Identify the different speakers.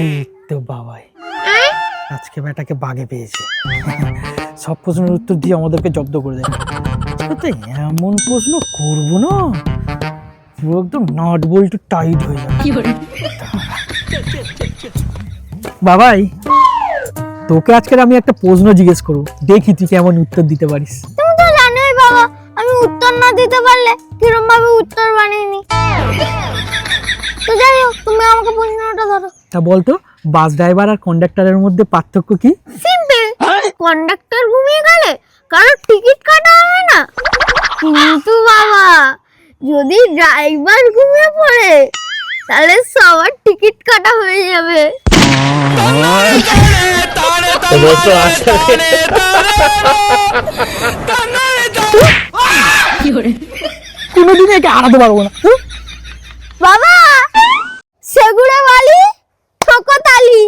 Speaker 1: এই তো বাবাই আজকে বেটাকে বাগে পেয়েছে। সব প্রশ্নের উত্তর দিয়ে আমাদেরকে জব্দ করে দেবে। আজকে এমন প্রশ্ন করবো না, পুরো একদম নাট বল্টু টাইট হয়ে যাবে। বাবাই, তোকে আজকের আমি একটা প্রশ্ন জিজ্ঞেস করবো, দেখি তুই কেমন উত্তর দিতে পারিস।
Speaker 2: তুমি তো জানোই বাবা, আমি উত্তর না দিতে পারলে কিরম ভাবে উত্তর বানাইনি। তো যাই হোক, তুমি আমাকে প্রশ্নটা ধরো।
Speaker 1: তা বলতো, বাস ড্রাইভার আর কন্ডাক্টরের মধ্যে পার্থক্য কি?
Speaker 2: সিম্পল, কন্ডাক্টর ঘুমিয়ে গেলে কারোর টিকিট কাটা হবে না, কিন্তু বাবা যদি ড্রাইভার ঘুমিয়ে পড়ে তাহলে সবার টিকিট কাটা হয়ে যাবে।
Speaker 1: কোনোদিন একে হারাতে পারবো না।
Speaker 2: বাবা, সেগুড়ে বালি ঠোকো তালি।